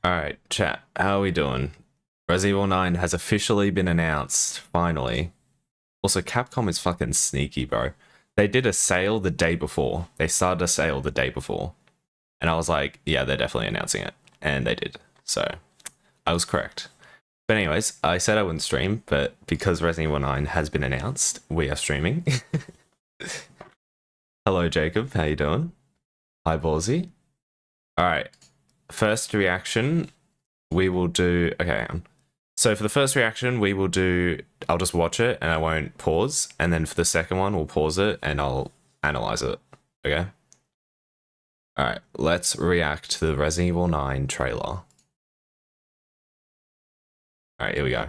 Alright, chat, how are we doing? Resident Evil 9 has officially been announced, finally. Also, Capcom is fucking sneaky, bro. They did a sale the day before. They started a sale the day before. And I was like, yeah, they're definitely announcing it. And they did. So, I was correct. But anyways, I said I wouldn't stream, but because Resident Evil 9 has been announced, we are streaming. Hello, Jacob. How you doing? Hi, Ballsy. Alright. First reaction, we will do... Okay, hang on. So for the first reaction, we will do... I'll just watch it and I won't pause. And then for the second one, we'll pause it and I'll analyze it. Okay? Alright, let's react to the Resident Evil 9 trailer. Alright, here we go.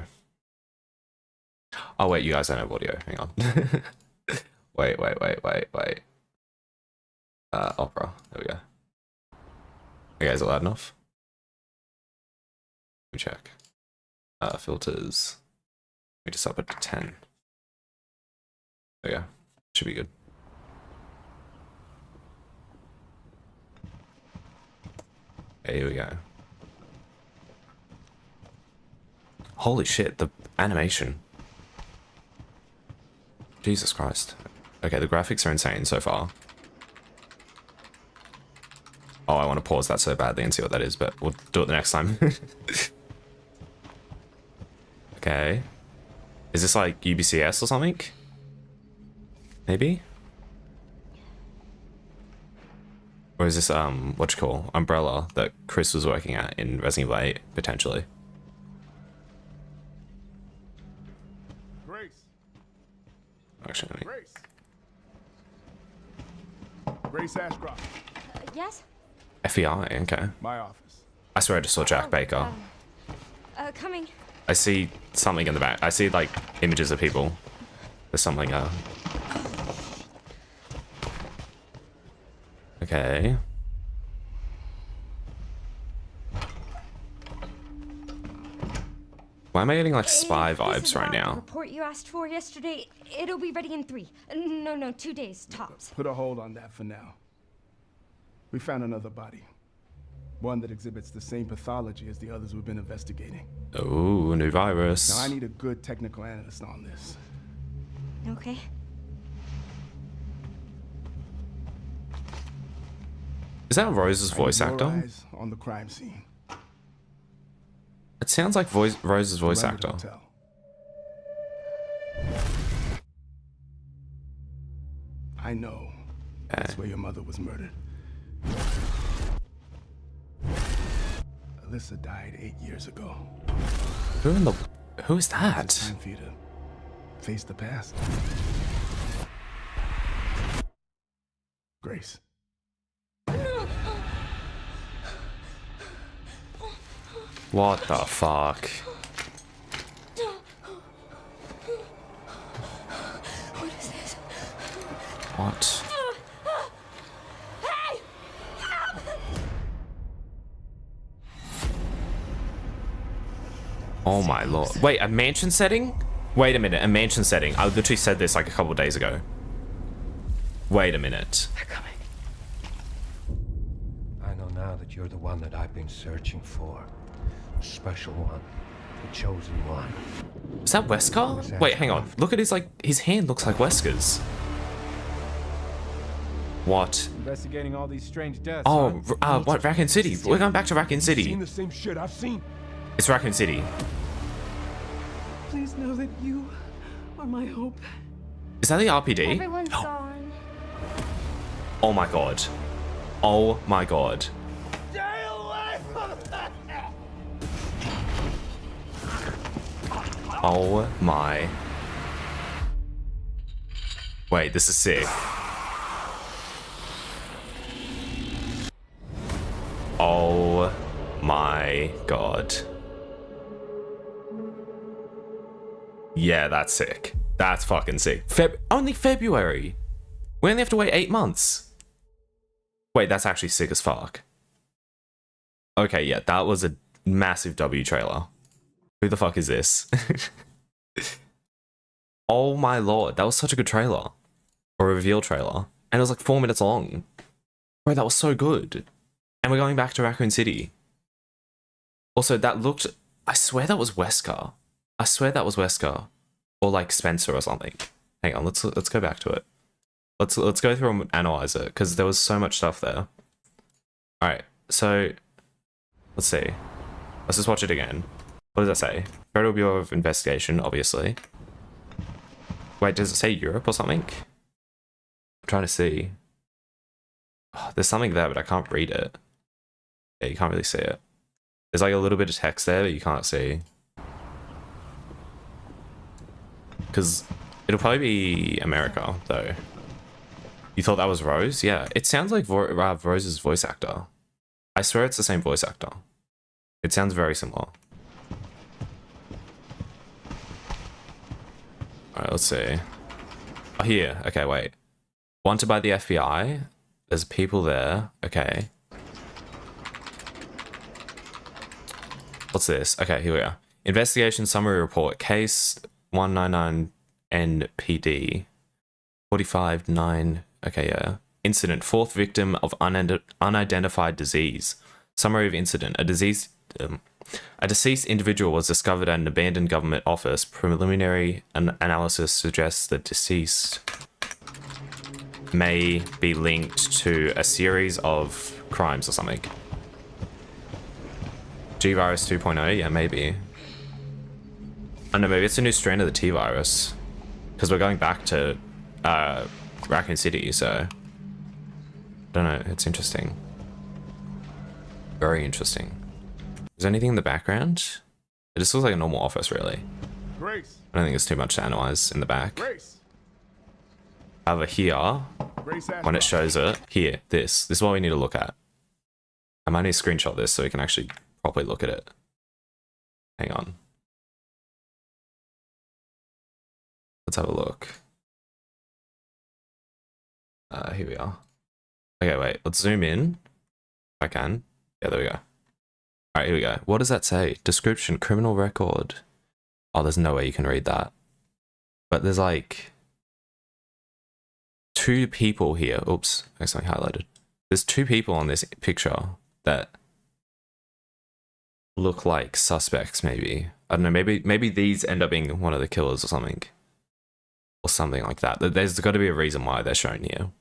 Oh wait, you guys don't have audio. Hang on. wait. Opera. There we go. Okay, is it loud enough? Let me check. Filters. We just up it to 10. There we go. Should be good. Okay, here we go. Holy shit, the animation. Jesus Christ. Okay, the graphics are insane so far. Oh, I want to pause that so badly and see what that is, but we'll do it the next time. Okay. Is this like UBCS or something? Maybe? Or is this, what you call, Umbrella that Chris was working at in Resident Evil 8, potentially? Grace. Actually, Grace Ashcroft. Yes? FEI, okay. My office. I swear I just saw Jack Baker. Coming. I see something in the back. I see, like, images of people. There's something, Okay. Why am I getting, like, spy vibes right now? The report you asked for yesterday, it'll be ready in 3. No, 2 days, tops. Put a hold on that for now. We found another body. One that exhibits the same pathology as the others we've been investigating. Oh, new virus. Now I need a good technical analyst on this. Okay. Is that Rose's voice I need your actor? eyes on the crime scene. It sounds like Rose's voice actor. Hotel. I know. That's where your mother was murdered. Alyssa died 8 years ago. Who is that? It's time for you to face the past. Grace. What the fuck? What is this? What? Hey! Oh my lord. Wait, a mansion setting? Wait a minute, a mansion setting. I literally said this like a couple of days ago. Wait a minute. They're coming. I know now that you're the one that I've been searching for. The special one. The chosen one. Is that Wesker? Wait, hang on. Look at his, like, his hand looks like Wesker's. What? Investigating all these strange deaths. Oh, what, Raccoon City? We're going back to Raccoon Seen City. the same shit I've seen. It's Raccoon City. Please know that you are my hope. Is that the RPD? Everyone's gone. Oh my god. Oh my god. Stay away from that! Oh my. Wait, this is sick. Oh my god. Yeah, that's sick. That's fucking sick. Only February. We only have to wait 8 months. Wait, that's actually sick as fuck. Okay, yeah, that was a massive W trailer. Who the fuck is this? Oh my lord, that was such a good trailer. Or a reveal trailer. And it was like 4 minutes long. Bro, that was so good. And we're going back to Raccoon City. Also, that looked. I swear that was Wesker. I swear that was Wesker, or like Spencer or something. Hang on, let's go back to it. Let's go through and analyze it because there was so much stuff there. All right, so let's see. Let's just watch it again. What does that say? Federal Bureau of Investigation, obviously. Wait, does it say Europe or something? I'm trying to see. Oh, there's something there, but I can't read it. Yeah, you can't really see it. There's like a little bit of text there, but you can't see. Because it'll probably be America, though. You thought that was Rose? Yeah, it sounds like Rose's voice actor. I swear it's the same voice actor. It sounds very similar. Alright, let's see. Oh, here. Okay, wait. Wanted by the FBI. There's people there. Okay. What's this? Okay, here we are. Investigation summary report. Case 199 NPD. 45-9. Okay, yeah. Incident. Fourth victim of unidentified disease. Summary of incident. A deceased individual was discovered at an abandoned government office. Preliminary analysis suggests the deceased may be linked to a series of crimes or something. G-Virus 2.0? Yeah, maybe. I don't know, maybe it's a new strain of the T-Virus. Because we're going back to Raccoon City, so... I don't know, it's interesting. Very interesting. Is there anything in the background? It just looks like a normal office, really. Grace. I don't think there's too much to analyze in the back. Grace. However, here, Grace when it shows it, here, this is what we need to look at. I might need to screenshot this so we can actually properly look at it. Hang on. Let's have a look. Here we are. Okay, wait, let's zoom in. If I can. Yeah, there we go. Alright, here we go. What does that say? Description, criminal record. Oh, there's no way you can read that. But there's like... 2 people here. Oops, I accidentally highlighted. There's 2 people on this picture that look like suspects, maybe. I don't know, maybe these end up being one of the killers or something. Or something like that. There's got to be a reason why they're shown here.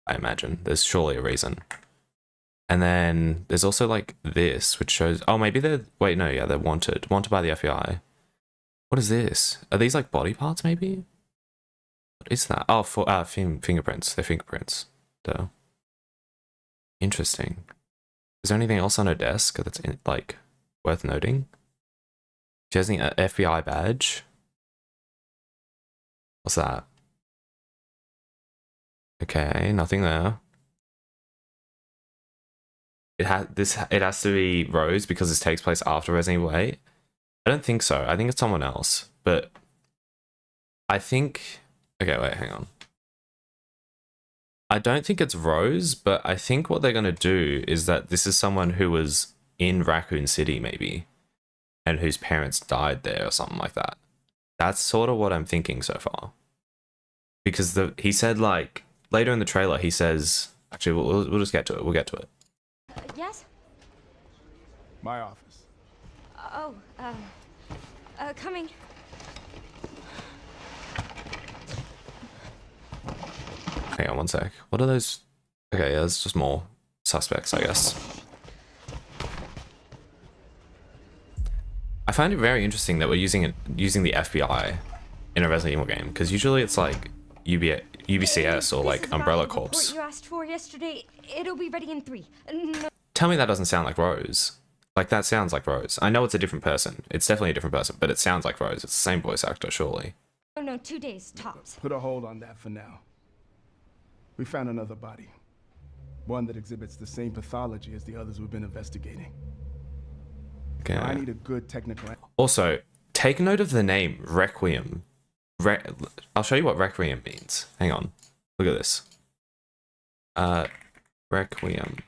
I imagine. There's surely a reason. And then there's also like this, which shows... Oh, maybe they're... Wait, no, yeah, they're wanted. Wanted by the FBI. What is this? Are these like body parts, maybe? What is that? Oh, fingerprints. They're fingerprints. Duh. Interesting. Is there anything else on her desk that's like worth noting? She has an FBI badge. What's that? Okay, nothing there. It has to be Rose because this takes place after Resident Evil 8. I don't think so. I think it's someone else. But I think... Okay, wait, hang on. I don't think it's Rose, but I think what they're going to do is that this is someone who was in Raccoon City, maybe, and whose parents died there or something like that. That's sort of what I'm thinking so far. Because he said, like, later in the trailer, he says... Actually, we'll just get to it. We'll get to it. Yes? My office. Oh, coming. Hang on one sec. What are those? Okay, yeah, there's just more suspects, I guess. I find it very interesting that we're using the FBI in a Resident Evil game, because usually it's like UBCS or like Umbrella Corps. You asked for yesterday. It'll be ready in 3. No. Tell me that doesn't sound like Rose. Like, that sounds like Rose. I know it's a different person. It's definitely a different person, but it sounds like Rose. It's the same voice actor, surely. No, 2 days tops. Put a hold on that for now. We found another body. One that exhibits the same pathology as the others we've been investigating. Okay. Now, I need a good technical... Also, take note of the name, Requiem. I'll show you what Requiem means. Hang on. Look at this. Requiem.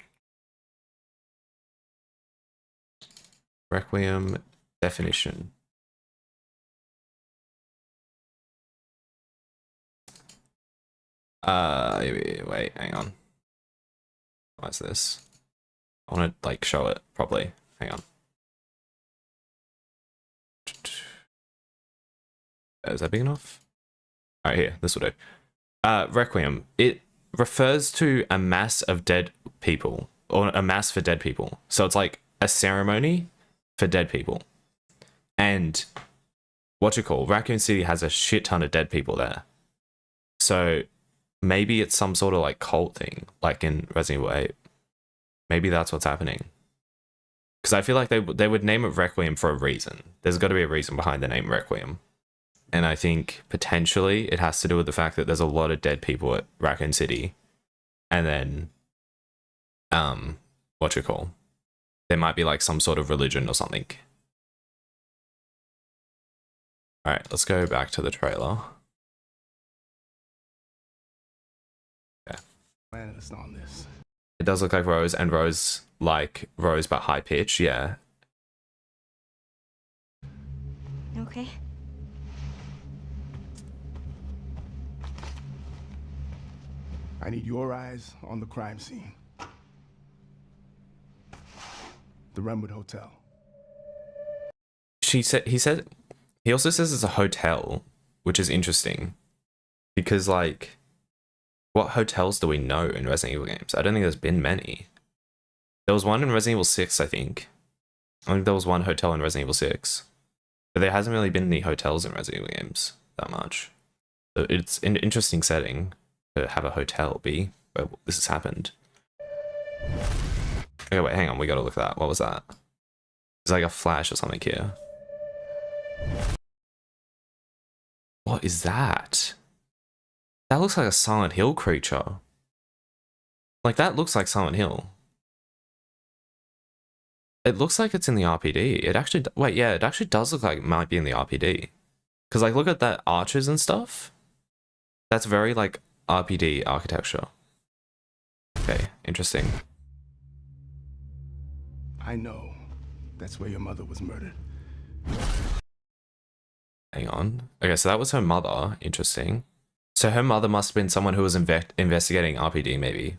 Requiem definition. Wait, hang on. What's this? I want to like show it properly. Hang on. Is that big enough? All right, here, this will do. Requiem. It refers to a mass of dead people, or a mass for dead people. So it's like a ceremony for dead people. And Raccoon City has a shit ton of dead people there. So maybe it's some sort of like cult thing, like in Resident Evil 8. Maybe that's what's happening. Because I feel like they would name it Requiem for a reason. There's got to be a reason behind the name Requiem. And I think potentially it has to do with the fact that there's a lot of dead people at Raccoon City. And then, there might be like some sort of religion or something. All right, let's go back to the trailer. Yeah. Planets on this. It does look like Rose, and Rose like Rose but high pitch, yeah. Okay. I need your eyes on the crime scene. The Renwood Hotel. He also says it's a hotel, which is interesting. Because like, what hotels do we know in Resident Evil games? I don't think there's been many. There was one in Resident Evil 6, I think. I think there was one hotel in Resident Evil 6. But there hasn't really been any hotels in Resident Evil games that much. So it's an interesting setting to have a hotel be where this has happened. Okay, wait, hang on, we gotta look at that. What was that? There's like a flash or something here. What is that? That looks like a Silent Hill creature. Like, that looks like Silent Hill. It looks like it's in the RPD. It actually, wait, yeah, it actually does look like it might be in the RPD. Because, like, look at that arches and stuff. That's very, like, RPD architecture. Okay, interesting. I know. That's where your mother was murdered. Hang on. Okay, so that was her mother. Interesting. So her mother must have been someone who was investigating RPD, maybe.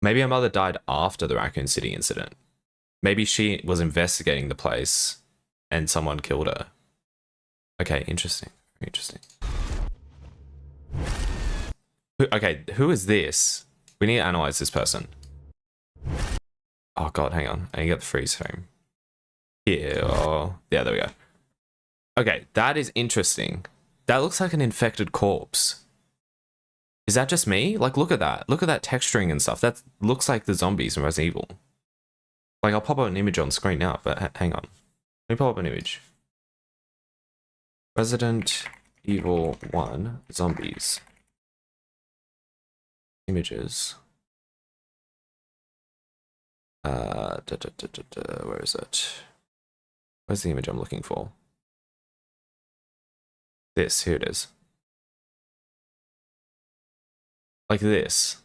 Maybe her mother died after the Raccoon City incident. Maybe she was investigating the place and someone killed her. Okay, interesting. Very interesting. Okay, who is this? We need to analyze this person. Oh god, hang on. I need to get the freeze frame. Here. Oh, yeah, there we go. Okay, that is interesting. That looks like an infected corpse. Is that just me? Like, look at that. Look at that texturing and stuff. That looks like the zombies in Resident Evil. Like, I'll pop up an image on screen now, but hang on. Let me pop up an image. Resident Evil 1 zombies. Images. Where is it? Where's the image I'm looking for? This, here it is. Like this.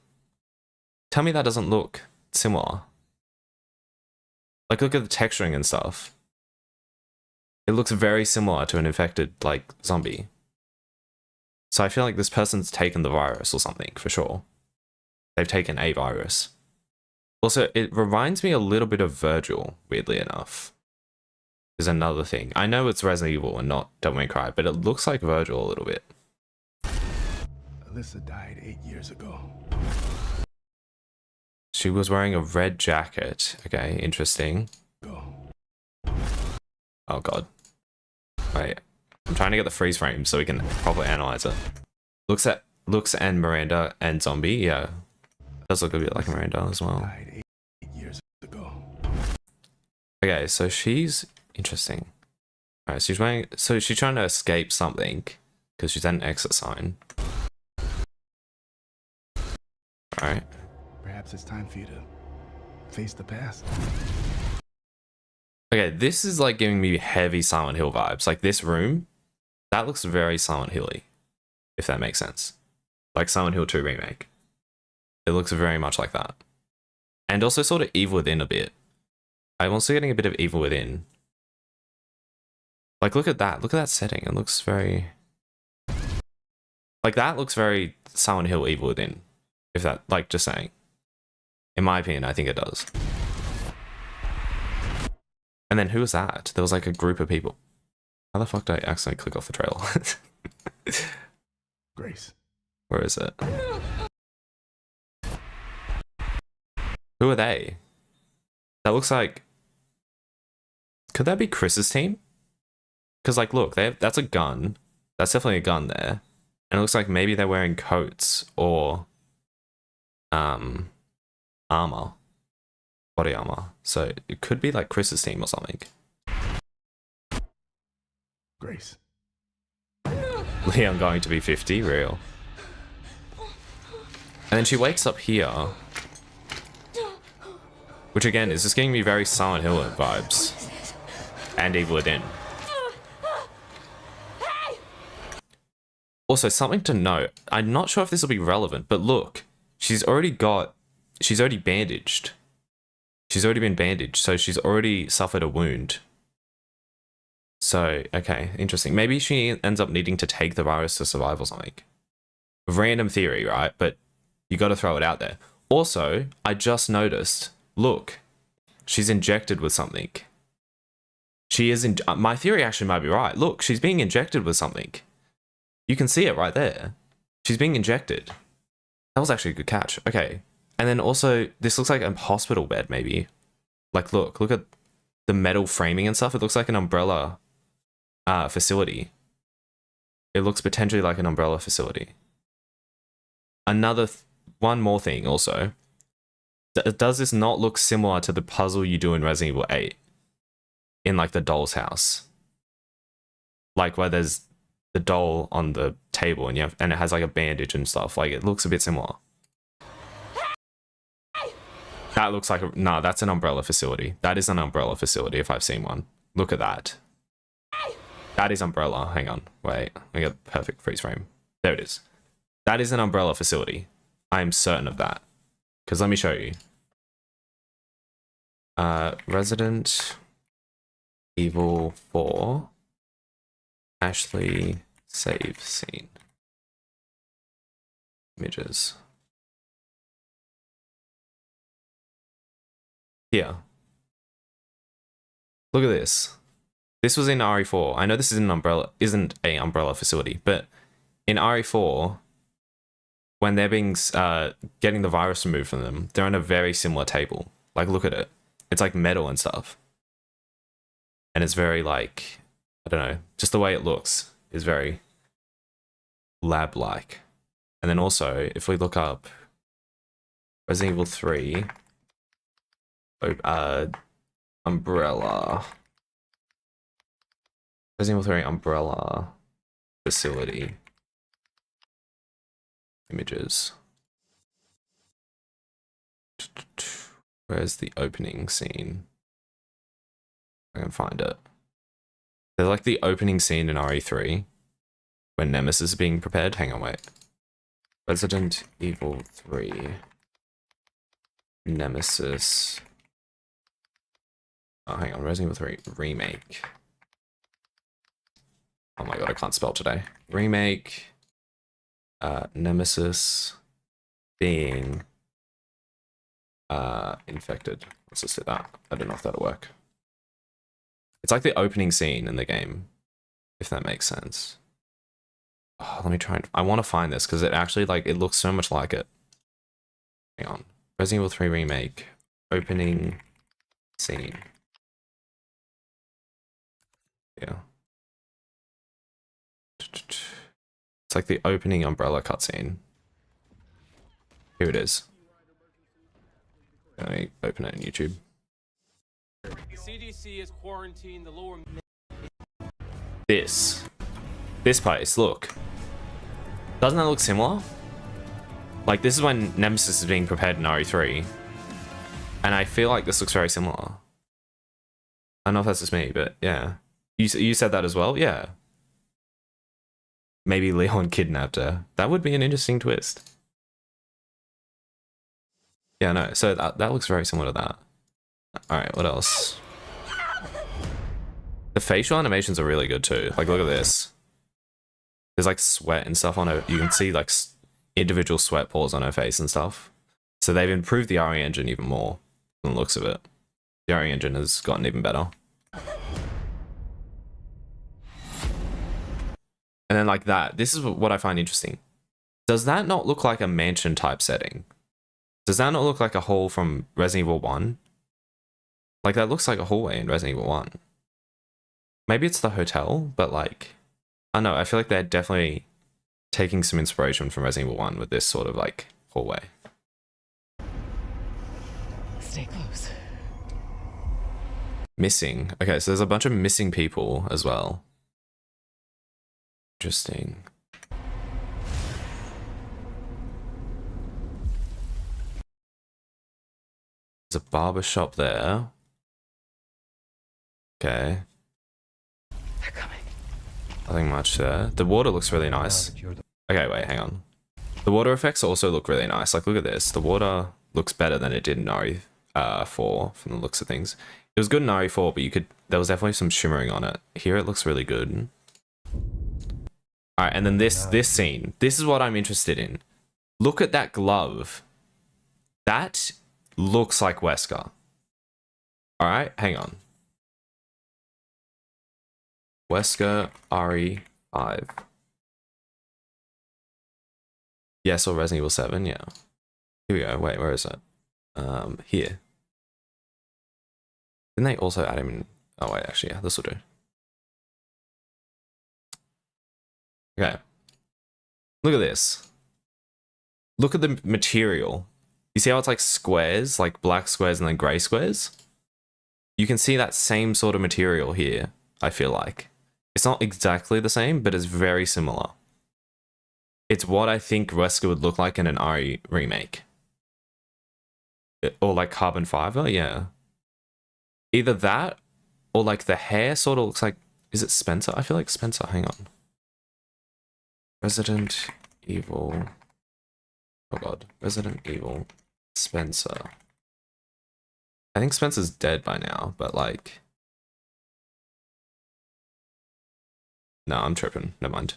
Tell me that doesn't look similar. Like, look at the texturing and stuff. It looks very similar to an infected, like, zombie. So I feel like this person's taken the virus or something, for sure. They've taken a virus. Also, it reminds me a little bit of Virgil, weirdly enough. Is another thing. I know it's Resident Evil and not Devil May Cry, but it looks like Virgil a little bit. Alyssa died 8 years ago. She was wearing a red jacket. Okay, interesting. Oh god. Wait. I'm trying to get the freeze frame so we can properly analyze it. Looks and Miranda and zombie, yeah. Does look a bit like Miranda as well. Died 8 years ago. Okay, so she's interesting. Alright, so she's trying to escape something because she's at an exit sign. Alright. Perhaps it's time for you to face the past. Okay, this is like giving me heavy Silent Hill vibes. Like this room, that looks very Silent Hill-y, if that makes sense. Like Silent Hill 2 remake. It looks very much like that. And also sort of Evil Within a bit. I'm also getting a bit of Evil Within. Like, look at that. Look at that setting. It looks very... Like, that looks very Silent Hill Evil Within. If that, like, just saying. In my opinion, I think it does. And then who was that? There was like a group of people. How the fuck did I accidentally click off the trailer? Grace. Where is it? Who are they? That looks like... Could that be Chris's team? Because, like, look, that's a gun. That's definitely a gun there. And it looks like maybe they're wearing coats or... armor. Body armor. So it could be, like, Chris's team or something. Grace. Leon going to be 50, real. And then she wakes up here. Which again is just giving me very Silent Hill vibes. And Evil Within. Also, something to note. I'm not sure if this will be relevant, but look. She's already bandaged. She's already been bandaged, so she's already suffered a wound. So, okay, interesting. Maybe she ends up needing to take the virus to survive or something. Random theory, right? But you got to throw it out there. Also, I just noticed, look, she's injected with something. She is my theory actually might be right. Look, she's being injected with something. You can see it right there. She's being injected. That was actually a good catch. Okay. And then also, this looks like a hospital bed, maybe. Like, look at the metal framing and stuff. It looks like an umbrella facility. It looks potentially like an umbrella facility. One more thing also. Does this not look similar to the puzzle you do in Resident Evil 8? In like the doll's house? Like where there's the doll on the table and it has like a bandage and stuff. Like it looks a bit similar. That looks like nah, that's an umbrella facility. That is an umbrella facility if I've seen one. Look at that. That is umbrella. Hang on. Wait. I got perfect freeze frame. There it is. That is an umbrella facility. I am certain of that. Because let me show you. Resident Evil 4. Ashley save scene. Images. Here. Look at this. This was in RE4. I know this isn't an umbrella facility, but in RE4, when they're being getting the virus removed from them, they're on a very similar table. Like, look at it. It's like metal and stuff. And it's very like, I don't know, just the way it looks is very lab-like. And then also, if we look up Resident Evil 3, umbrella. Resident Evil 3 umbrella facility images. Where's the opening scene? I can find it. There's like the opening scene in RE3 when Nemesis is being prepared. Hang on, wait. Resident Evil 3 Nemesis. Oh, hang on. Resident Evil 3 remake. Oh my god, I can't spell today. Remake. Nemesis being infected. Let's just do that. I don't know if that'll work. It's like the opening scene in the game, if that makes sense. Oh, let me try and... I want to find this because it actually, like, it looks so much like it. Hang on. Resident Evil 3 remake. Opening scene. Yeah. It's like the opening umbrella cutscene. Here it is. Let me open it on YouTube. The CDC has quarantined the lower... This place, look. Doesn't that look similar? Like, this is when Nemesis is being prepared in RE3. And I feel like this looks very similar. I don't know if that's just me, but yeah. You said that as well? Yeah. Maybe Leon kidnapped her. That would be an interesting twist. Yeah, no, so that looks very similar to that. Alright, what else? The facial animations are really good too. Like, look at this. There's like sweat and stuff on her. You can see like individual sweat pores on her face and stuff. So they've improved the RE engine even more from the looks of it. The RE engine has gotten even better. And then like that. This is what I find interesting. Does that not look like a mansion type setting? Does that not look like a hall from Resident Evil 1? Like that looks like a hallway in Resident Evil 1. Maybe it's the hotel, but like, I don't know. I feel like they're definitely taking some inspiration from Resident Evil 1 with this sort of like hallway. Stay close. Missing. Okay, so there's a bunch of missing people as well. Interesting. There's a barber shop there. Okay. They're coming. Nothing much there. The water looks really nice. Okay, wait, hang on. The water effects also look really nice. Like, look at this. The water looks better than it did in RE4 from the looks of things. It was good in RE4, but there was definitely some shimmering on it. Here it looks really good. All right, and then this scene. This is what I'm interested in. Look at that glove. That looks like Wesker. All right, hang on. Wesker RE5. Yes, or Resident Evil 7, yeah. Here we go. Wait, where is it? Here. Didn't they also add him in? Oh wait, actually, yeah, this will do. Okay. Look at this. Look at the material. You see how it's like squares, like black squares and then grey squares? You can see that same sort of material here, I feel like. It's not exactly the same, but it's very similar. It's what I think Wesker would look like in an RE remake. Or like carbon fiber, yeah. Either that, or like the hair sort of looks like... Is it Spencer? I feel like Spencer, hang on. Resident Evil... Oh god. Resident Evil Spencer. I think Spencer's dead by now, but like... No, I'm tripping. Never mind.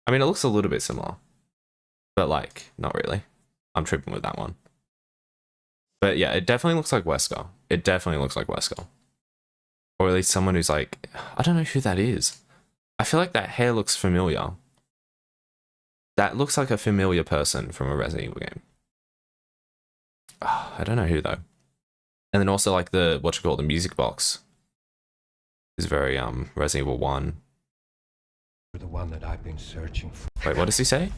I mean, it looks a little bit similar. But like, not really. I'm tripping with that one. But yeah, it definitely looks like Wesker. It definitely looks like Wesker. Or at least someone who's like... I don't know who that is. I feel like that hair looks familiar. That looks like a familiar person from a Resident Evil game. I don't know who though. And then also like the, the music box is very Resident Evil 1. You're the one that I've been searching for. Wait, what does he say?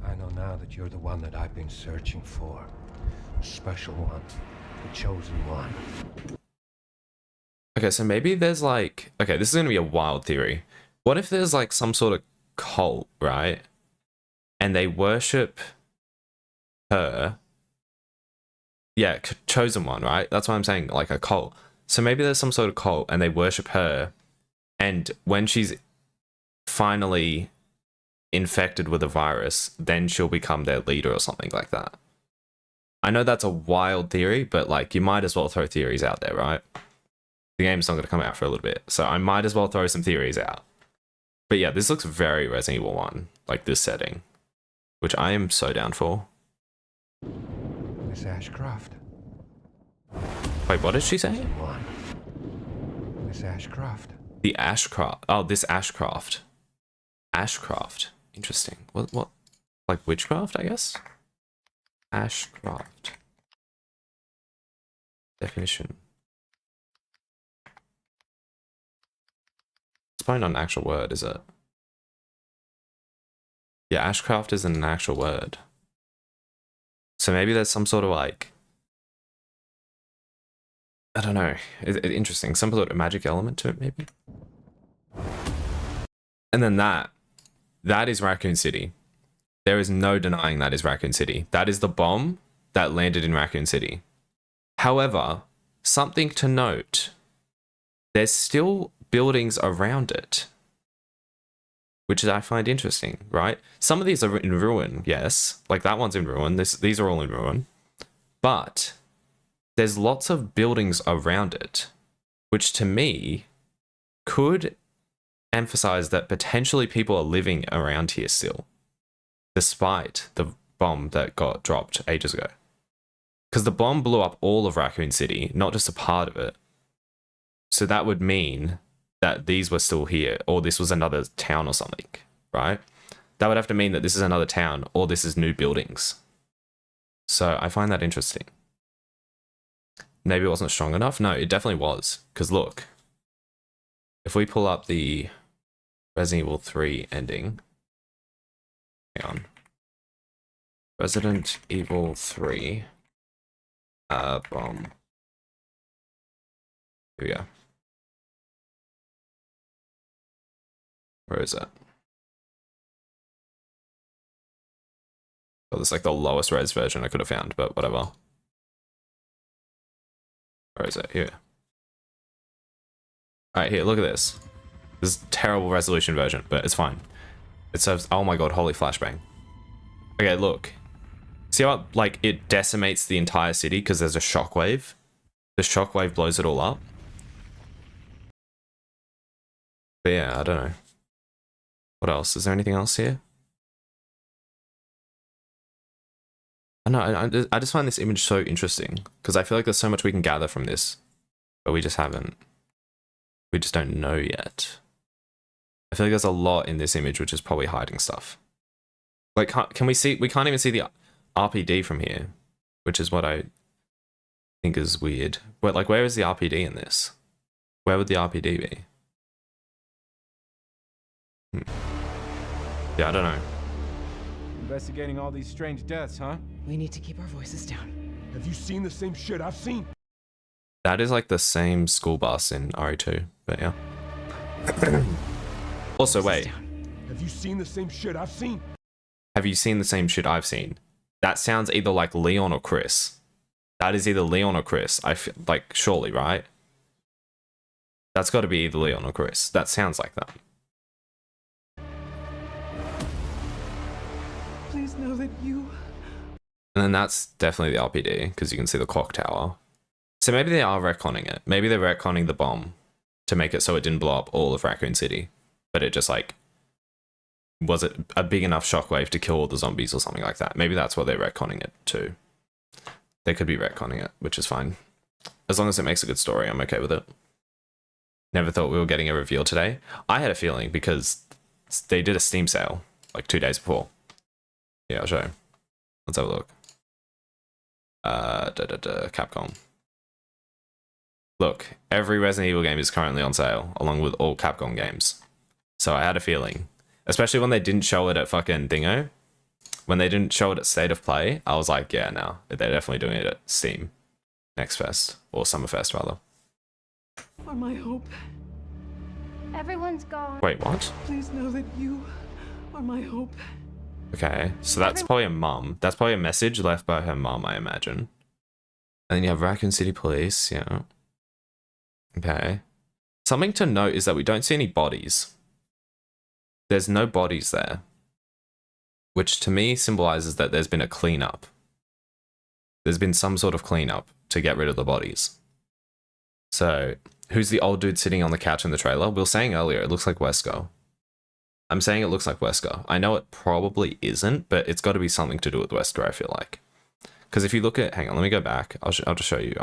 I know now that you're the one that I've been searching for. The special one. The chosen one. Okay, so maybe there's like... Okay, this is going to be a wild theory. What if there's like some sort of cult, right? And they worship her. Yeah, chosen one, right? That's what I'm saying, like a cult. So maybe there's some sort of cult and they worship her. And when she's finally infected with a virus, then she'll become their leader or something like that. I know that's a wild theory, but like you might as well throw theories out there, right? The game's not going to come out for a little bit, so I might as well throw some theories out. But yeah, this looks very Resident Evil 1, like this setting, which I am so down for. Miss Ashcroft. Wait, what did she say? One. Miss Ashcroft. The Ashcroft. Oh, this Ashcroft. Ashcroft. Interesting. What? Like witchcraft, I guess? Ashcroft. Definition. It's probably not an actual word, is it? Yeah, Ashcroft isn't an actual word. So maybe there's some sort of like... I don't know. Interesting. Some sort of magic element to it, maybe? And then that is Raccoon City. There is no denying that is Raccoon City. That is the bomb that landed in Raccoon City. However, something to note, there's still buildings around it, which I find interesting, right? Some of these are in ruin, yes. Like that one's in ruin. These are all in ruin. But there's lots of buildings around it, which to me could emphasize that potentially people are living around here still, despite the bomb that got dropped ages ago. Because the bomb blew up all of Raccoon City, not just a part of it. So that would mean that these were still here, or this was another town or something, right? That would have to mean that this is another town, or this is new buildings. So I find that interesting. Maybe it wasn't strong enough. No, it definitely was. Because look, if we pull up the Resident Evil 3 ending, hang on. Resident Evil 3, bomb. Here we go. Where is it? Oh, this is like the lowest res version I could have found, but whatever. Where is it? Here. Alright, here, look at this. This is terrible resolution version, but it's fine. It serves, oh my god, holy flashbang. Okay, look. See how, like, it decimates the entire city because there's a shockwave? The shockwave blows it all up. But yeah, I don't know. What else? Is there anything else here? I know, I just find this image so interesting because I feel like there's so much we can gather from this, but we just haven't. We just don't know yet. I feel like there's a lot in this image which is probably hiding stuff. Like, can we see? We can't even see the RPD from here, which is what I think is weird. But like, where is the RPD in this? Where would the RPD be? Yeah, I don't know. Investigating all these strange deaths, huh? We need to keep our voices down. Have you seen the same shit I've seen? That is like the same school bus in RE2, but yeah. Also, wait. Have you seen the same shit I've seen? Have you seen the same shit I've seen? That sounds either like Leon or Chris. That is either Leon or Chris. I feel like, surely, right? That's got to be either Leon or Chris. That sounds like that. Please know that you... And then that's definitely the RPD, because you can see the clock tower. So maybe they are retconning it. Maybe they're retconning the bomb to make it so it didn't blow up all of Raccoon City. But it just, like, was it a big enough shockwave to kill all the zombies or something like that? Maybe that's what they're retconning it to. They could be retconning it, which is fine. As long as it makes a good story, I'm okay with it. Never thought we were getting a reveal today. I had a feeling because they did a Steam sale like 2 days before. Yeah, I'll show you. Let's have a look. Capcom. Look, every Resident Evil game is currently on sale, along with all Capcom games. So I had a feeling. Especially when they didn't show it at fucking Dingo. When they didn't show it at State of Play, I was like, yeah, no, they're definitely doing it at Steam. Next Fest. Or Summerfest, rather. are my hope. Everyone's gone. Wait, what? Please know that you are my hope. Okay, so that's probably a mum. That's probably a message left by her mum, I imagine. And then you have Raccoon City Police, yeah. Okay. Something to note is that we don't see any bodies. There's no bodies there. Which to me symbolizes that there's been a cleanup. There's been some sort of cleanup to get rid of the bodies. So, who's the old dude sitting on the couch in the trailer? We were saying earlier, it looks like Wesker. I'm saying it looks like Wesker. I know it probably isn't, but it's got to be something to do with Wesker, I feel like. Because if you look at... Hang on, let me go back. I'll just show you.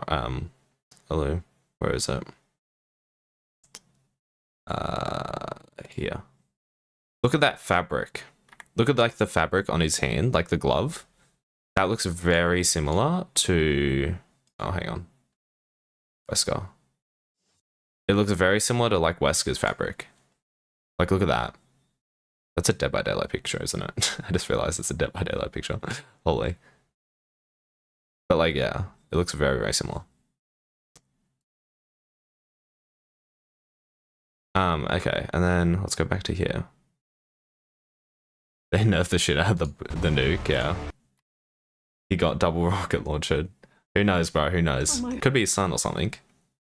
Hello. Where is it? Here. Look at that fabric. Look at like the fabric on his hand, like the glove. That looks very similar to... Oh, hang on. Wesker. It looks very similar to like Wesker's fabric. Like, look at that. That's a Dead by Daylight picture, isn't it? I just realized it's a Dead by Daylight picture. Holy. But like, yeah, it looks very, very similar. Okay, and then let's go back to here. They nerfed the shit out of the nuke, yeah. He got double rocket launcher. Who knows, bro? Who knows? Could be his son or something.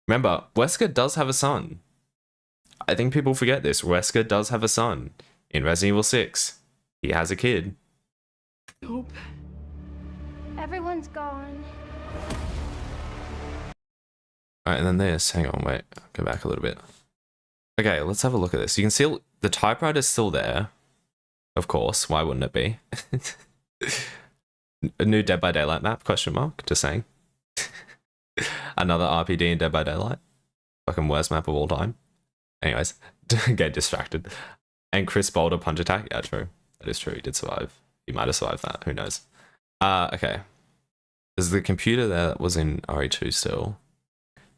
Remember, Wesker does have a son. I think people forget this. Wesker does have a son. In Resident Evil 6, he has a kid. Hope. Everyone's gone. Alright, and then this. Hang on, wait. Go back a little bit. Okay, let's have a look at this. You can see the typewriter's still there. Of course, why wouldn't it be? A new Dead by Daylight map, question mark, just saying. Another RPD in Dead by Daylight. Fucking worst map of all time. Anyways, get distracted. And Chris Boulder punch attack. Yeah, true. That is true. He did survive. He might have survived that. Who knows? Okay. There's the computer there that was in RE2 still.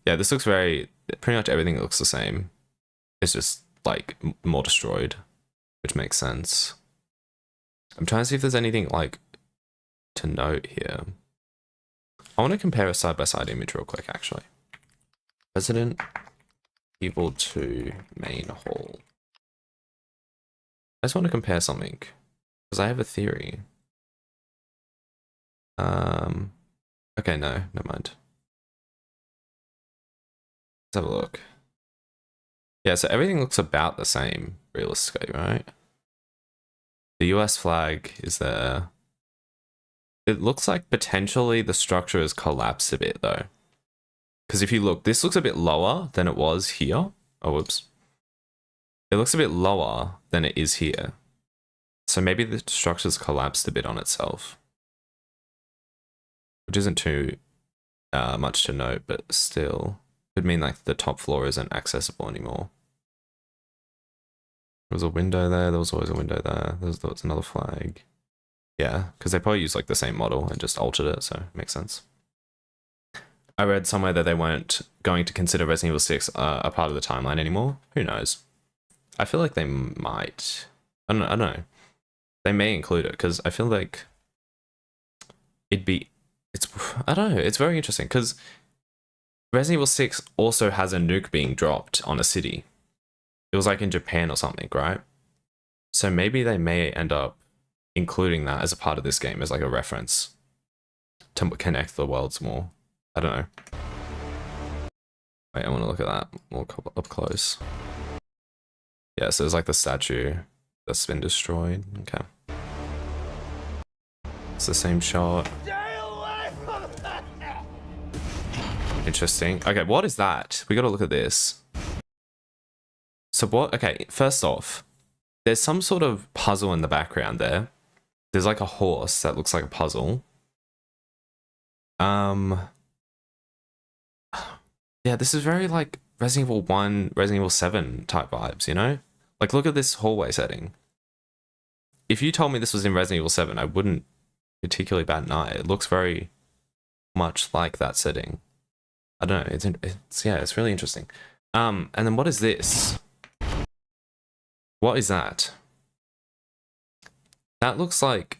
Yeah, this looks very... Pretty much everything looks the same. It's just, like, more destroyed. Which makes sense. I'm trying to see if there's anything, like, to note here. I want to compare a side-by-side image real quick, actually. Resident Evil 2 main hall. I just want to compare something. Because I have a theory. Okay, no, never mind. Let's have a look. Yeah, so everything looks about the same, realistically, right? The US flag is there. It looks like potentially the structure has collapsed a bit, though. Because if you look, this looks a bit lower than it was here. Oh, whoops. It looks a bit lower than it is here. So maybe the structure's collapsed a bit on itself. Which isn't too much to note, but still. Could mean like the top floor isn't accessible anymore. There was a window there, there was always a window there. There was another flag. Yeah, because they probably used like the same model and just altered it, so it makes sense. I read somewhere that they weren't going to consider Resident Evil 6 a part of the timeline anymore. Who knows? I feel like they might. I don't know. They may include it, because I feel like I don't know, it's very interesting, because Resident Evil 6 also has a nuke being dropped on a city. It was like in Japan or something, right? So maybe they may end up including that as a part of this game as like a reference to connect the worlds more. I don't know. Wait, I want to look at that more up close. Yeah, so there's like the statue that's been destroyed. Okay. It's the same shot. Interesting. Okay, what is that? We gotta look at this. So what? Okay, first off, there's some sort of puzzle in the background there. There's like a horse that looks like a puzzle. Yeah, this is very like Resident Evil 1, Resident Evil 7 type vibes, you know? Like, look at this hallway setting. If you told me this was in Resident Evil 7, I wouldn't particularly bat an eye. It looks very much like that setting. I don't know, it's really interesting. And then what is this? What is that? That looks like...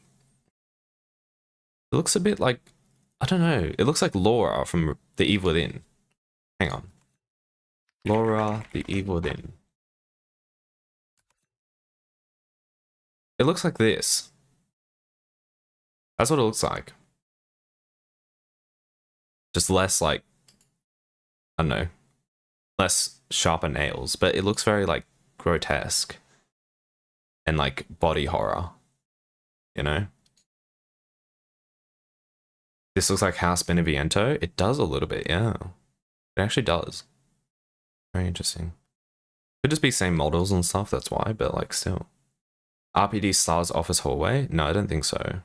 It looks a bit like... I don't know. It looks like Laura from The Evil Within. Hang on. Laura, The Evil Within. It looks like this. That's what it looks like. Just less like... I don't know. Less sharper nails. But it looks very like grotesque. And like body horror. You know? This looks like House Beneviento. It does a little bit, yeah. It actually does. Very interesting. Could just be same models and stuff, that's why, but like still. RPD Stars office hallway? No, I don't think so.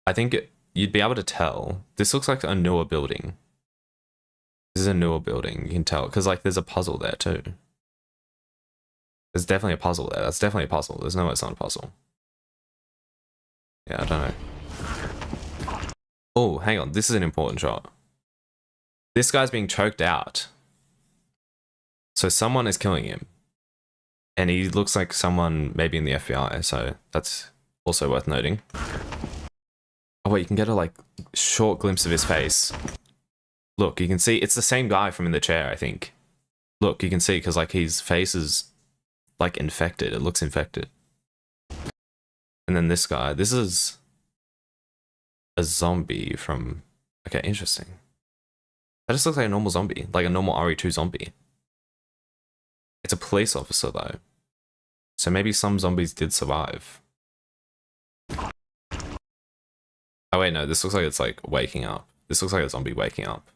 I think you'd be able to tell. This looks like a newer building. This is a newer building, you can tell. Because like there's a puzzle there too. There's definitely a puzzle there. That's definitely a puzzle. There's no way it's not a puzzle. Yeah, I don't know. Oh, hang on. This is an important shot. This guy's being choked out. So someone is killing him. And he looks like someone maybe in the FBI, so that's also worth noting. Oh wait, you can get a like short glimpse of his face. Look, you can see it's the same guy from in the chair, I think. Look, you can see because like his face is like infected. It looks infected. And then this guy, this is a zombie from... Okay, interesting. That just looks like a normal zombie, like a normal RE2 zombie. It's a police officer though. So maybe some zombies did survive. Oh wait, no, this looks like it's like waking up. This looks like a zombie waking up.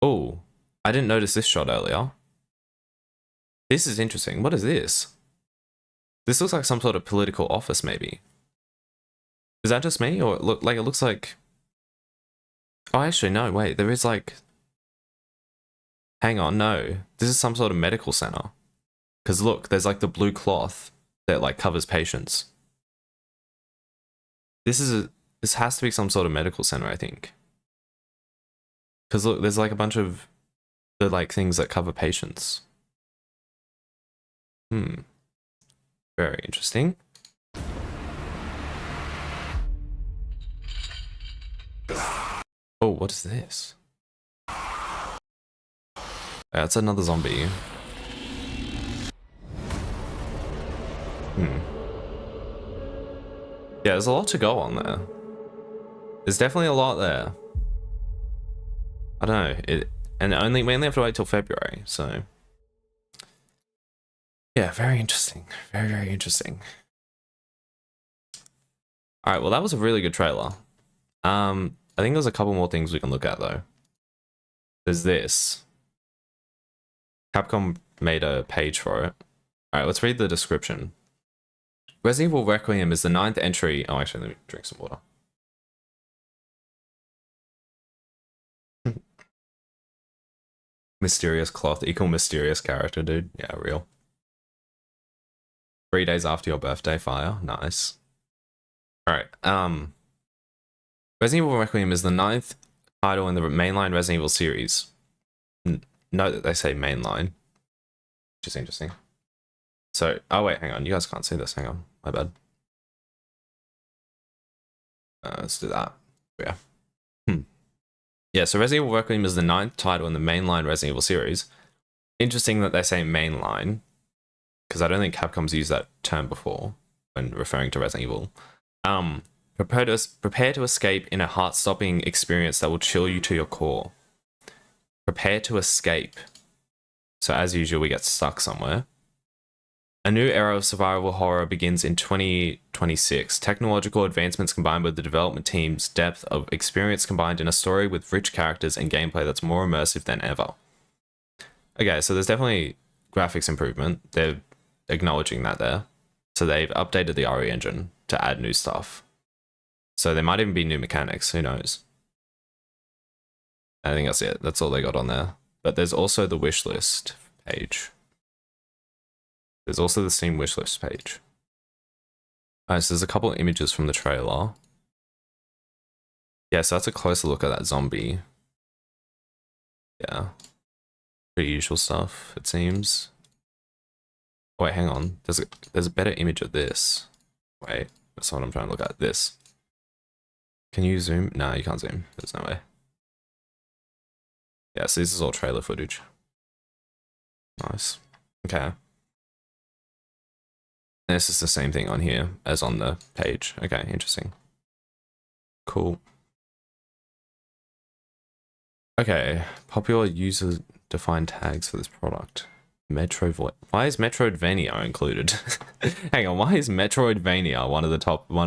Oh, I didn't notice this shot earlier. This is interesting. What is this? This looks like some sort of political office maybe. Is that just me, or it looks like... Oh, actually, no, wait, there is like... Hang on, no. This is some sort of medical center. Because look, there's like the blue cloth that like covers patients. This has to be some sort of medical center, I think. Because look, there's like a bunch of the like things that cover patients. Very interesting. Oh, what is this? That's another zombie. Yeah, there's a lot to go on there. There's definitely a lot there. I don't know. We only have to wait till February, so yeah, very interesting. Very, very interesting. Alright, well that was a really good trailer. I think there's a couple more things we can look at though. There's this. Capcom made a page for it. Alright, let's read the description. Resident Evil Requiem is the 9th entry. Oh, actually, let me drink some water. Mysterious cloth equal mysterious character, dude. Yeah, real. 3 days after your birthday, fire. Nice. Alright, Resident Evil Requiem is the 9th title in the mainline Resident Evil series. Note that they say mainline, which is interesting. So, oh wait, hang on. You guys can't see this. Hang on. My bad. Let's do that. Yeah. Yeah, so Resident Evil Requiem is the 9th title in the mainline Resident Evil series. Interesting that they say mainline, because I don't think Capcom's used that term before when referring to Resident Evil. Prepare to escape in a heart-stopping experience that will chill you to your core. Prepare to escape. So as usual, we get stuck somewhere. A new era of survival horror begins in 2026. Technological advancements combined with the development team's depth of experience combined in a story with rich characters and gameplay that's more immersive than ever. Okay, so there's definitely graphics improvement. They're acknowledging that there. So they've updated the RE engine to add new stuff. So there might even be new mechanics, who knows? I think that's it. That's all they got on there. But there's also the wishlist page. There's also the Steam wishlist page. Alright, so there's a couple of images from the trailer. Yeah, so that's a closer look at that zombie. Yeah. Pretty usual stuff, it seems. Wait, hang on. There's a better image of this. Wait, that's what I'm trying to look at. This. Can you zoom? No, you can't zoom. There's no way. Yeah, so this is all trailer footage. Nice. Okay. And this is the same thing on here as on the page. Okay, interesting. Cool. Okay, popular user-defined tags for this product. Why is Metroidvania included? Hang on, why is Metroidvania one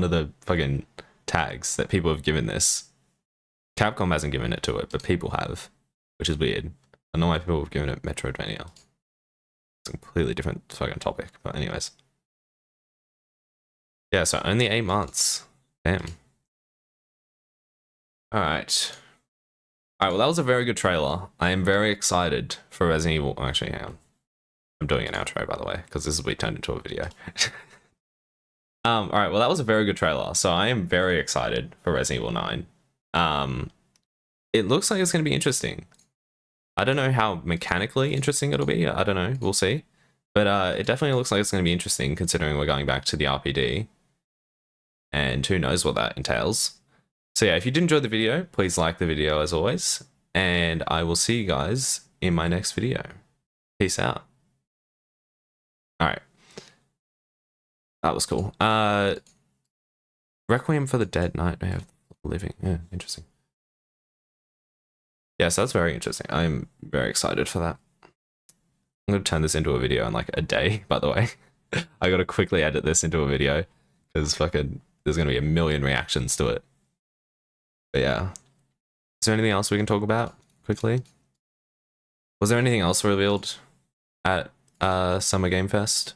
of the fucking tags that people have given this? Capcom hasn't given it to it, but people have, which is weird. I know why people have given it Metroidvania. It's a completely different fucking topic, but anyways. Yeah, so only 8 months. Damn. Alright. Alright, well that was a very good trailer. I am very excited for Resident Evil. Actually, hang on. I'm doing an outro, by the way, because this will be turned into a video. Alright, well that was a very good trailer. So I am very excited for Resident Evil 9. It looks like it's going to be interesting. I don't know how mechanically interesting it'll be. I don't know. We'll see. But it definitely looks like it's going to be interesting considering we're going back to the RPD. And who knows what that entails. So yeah, if you did enjoy the video, please like the video as always. And I will see you guys in my next video. Peace out. Alright. That was cool. Requiem for the Dead, Nightmare of the Living. Yeah, interesting. Yeah, so that's very interesting. I'm very excited for that. I'm going to turn this into a video in like a day, by the way. I got to quickly edit this into a video because fucking there's going to be a million reactions to it. But yeah. Is there anything else we can talk about quickly? Was there anything else revealed at Summer Game Fest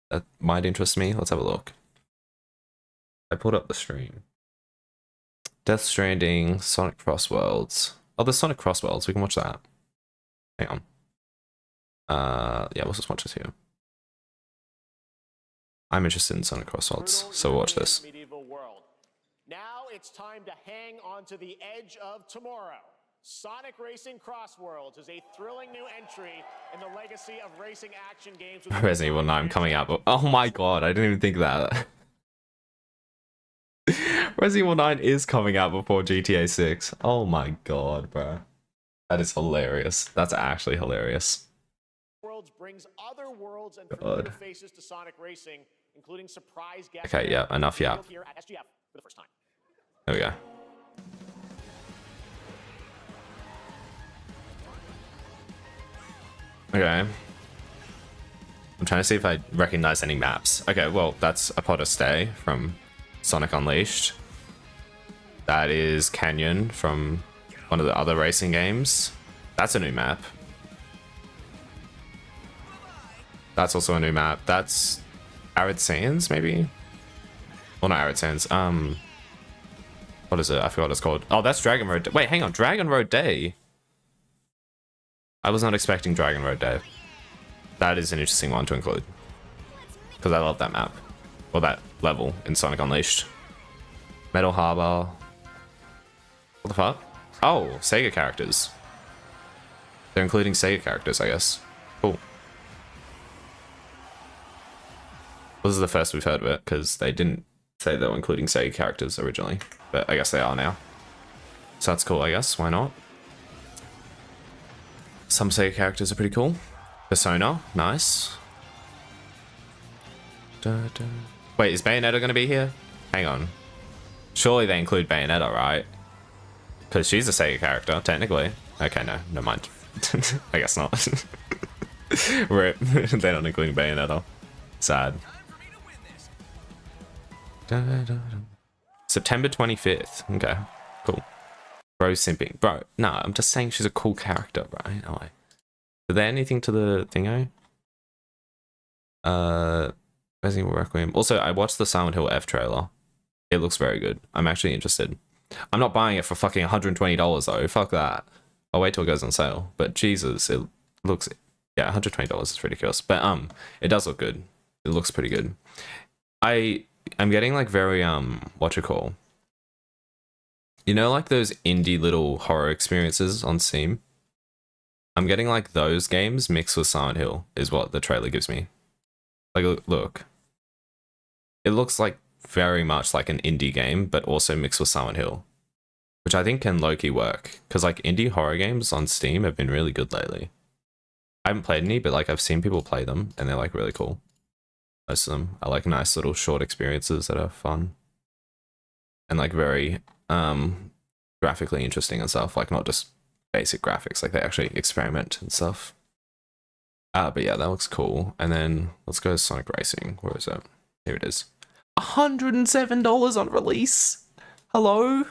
that might interest me? Let's have a look. I pulled up the stream. Death Stranding, Sonic Cross Worlds. Oh, there's Sonic Cross Worlds. We can watch that. Hang on. Yeah, let's just watch this here. I'm interested in Sonic Crossworlds, so we'll watch this. Medieval world. Now it's time to hang on to the edge of tomorrow. Sonic Racing Crossworlds is a thrilling new entry in the legacy of racing action games. Resident Evil 9 coming out, but oh my god, I didn't even think that. Resident Evil 9 is coming out before GTA 6. Oh my god, bro. That is hilarious. That's actually hilarious. Worlds brings other worlds and God. familiar faces to Sonic Racing, including surprise guests. Okay, yeah, enough, yeah. Here at SGF for the first time. There we go. Okay. I'm trying to see if I recognize any maps. Okay, well, that's a pot of stay from Sonic Unleashed. That is Canyon from one of the other racing games. That's a new map. That's also a new map. That's Arid Sands, maybe? Well, not Arid Sands. What is it? I forgot what it's called. Oh, that's Dragon Road. Wait, hang on. Dragon Road Day. I was not expecting Dragon Road Day. That is an interesting one to include. Because I love that map. Or that level in Sonic Unleashed. Metal Harbor. What the fuck? Oh, Sega characters. They're including Sega characters, I guess. Cool. This is the first we've heard of it, because they didn't say they were including Sega characters originally. But I guess they are now. So that's cool, I guess. Why not? Some Sega characters are pretty cool. Persona, nice. Wait, is Bayonetta going to be here? Hang on. Surely they include Bayonetta, right? Because she's a Sega character, technically. Okay, no, never mind. I guess not. Rip. They're not including Bayonetta. Sad. September 25th. Okay, cool. Bro simping. Bro, no, I'm just saying she's a cool character, bro. No way. Is there anything to the thingo? Resident Evil Requiem. Also, I watched the Silent Hill F trailer. It looks very good. I'm actually interested. I'm not buying it for fucking $120 though. Fuck that. I'll wait till it goes on sale. But Jesus, it looks... Yeah, $120 is ridiculous. But it does look good. It looks pretty good. I'm getting like very what you call, you know, like those indie little horror experiences on Steam. I'm getting like those games mixed with Silent Hill is what the trailer gives me. Like, look, it looks like very much like an indie game, but also mixed with Silent Hill, which I think can low-key work, because like indie horror games on Steam have been really good lately. I haven't played any, but like I've seen people play them and they're like really cool. Most of them are like nice little short experiences that are fun and like very graphically interesting and stuff, like not just basic graphics, like they actually experiment and stuff. But yeah, that looks cool. And then let's go to Sonic Racing. Where is it? Here it is. $107 on release. Hello?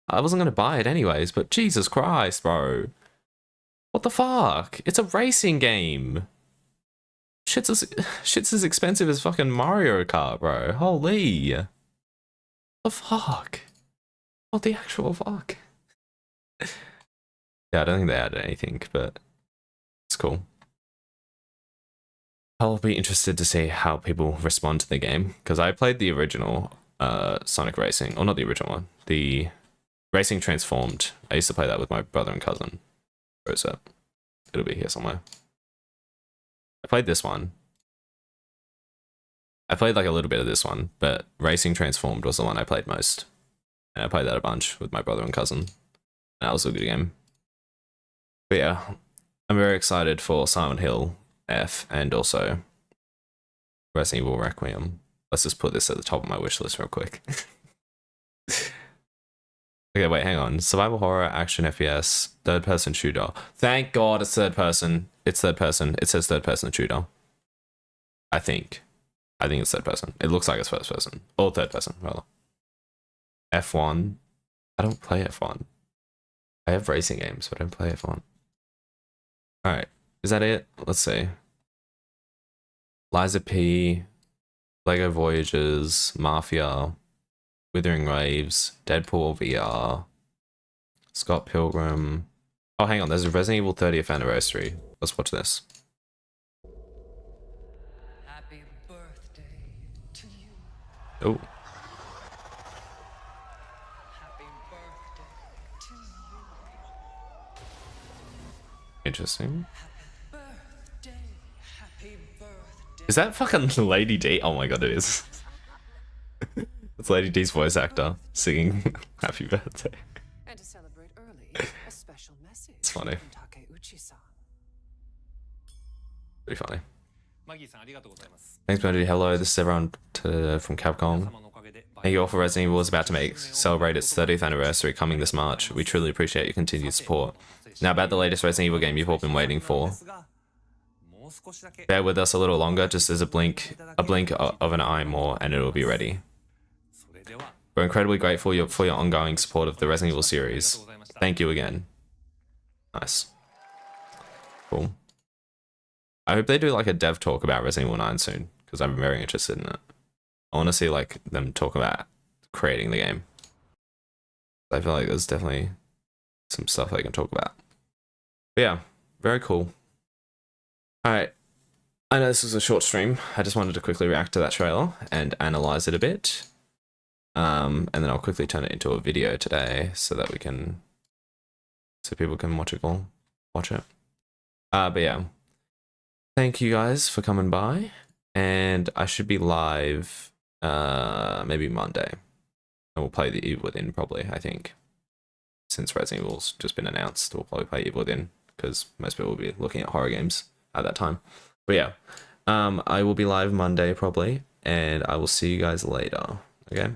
I wasn't going to buy it anyways, but Jesus Christ, bro. What the fuck? It's a racing game. Shit's as expensive as fucking Mario Kart, bro. Holy. What the fuck? What the actual fuck? Yeah, I don't think they added anything, but it's cool. I'll be interested to see how people respond to the game, because I played the original Sonic Racing, or not the original one, the Racing Transformed. I used to play that with my brother and cousin. Where is it? It'll be here somewhere. I played this one. I played like a little bit of this one, but Racing Transformed was the one I played most. And I played that a bunch with my brother and cousin. And that was a good game. But yeah, I'm very excited for Silent Hill F and also Resident Evil Requiem. Let's just put this at the top of my wish list real quick. Okay, wait, hang on. Survival horror, action, FPS, third-person shooter. Thank God it's third person. It's third person. It says third-person shooter. I think it's third person. It looks like it's first person. Or third person, rather. F1. I don't play F1. I have racing games, but I don't play F1. Alright, is that it? Let's see. Liza P, Lego Voyages, Mafia, Withering Waves, Deadpool VR, Scott Pilgrim. Oh, hang on, there's a Resident Evil 30th anniversary. Let's watch this. Oh. Interesting. Is that fucking Lady D? Oh my god, it is. It's Lady D's voice actor singing Happy Birthday. And to celebrate early, a special message. It's funny. from Takeuchi-san. Pretty funny. Thanks, Benji. Hello, this is everyone from Capcom. Thank you all for Resident Evil is about to celebrate its 30th anniversary coming this March. We truly appreciate your continued support. Now about the latest Resident Evil game you've all been waiting for. Bear with us a little longer, just as a blink of an eye more, and it'll be ready. We're incredibly grateful for your ongoing support of the Resident Evil series. Thank you again. Nice. Cool. I hope they do like a dev talk about Resident Evil 9 soon, because I'm very interested in it. I want to see like them talk about creating the game. I feel like there's definitely some stuff they can talk about. But yeah, very cool. Alright, I know this was a short stream. I just wanted to quickly react to that trailer and analyze it a bit. And then I'll quickly turn it into a video today so that so people can watch it. But yeah, thank you guys for coming by, and I should be live maybe Monday. And we'll play the Evil Within probably, I think. Since Resident Evil's just been announced, we'll probably play Evil Within, because most people will be looking at horror games at that time. But yeah, I will be live Monday probably, and I will see you guys later. Okay?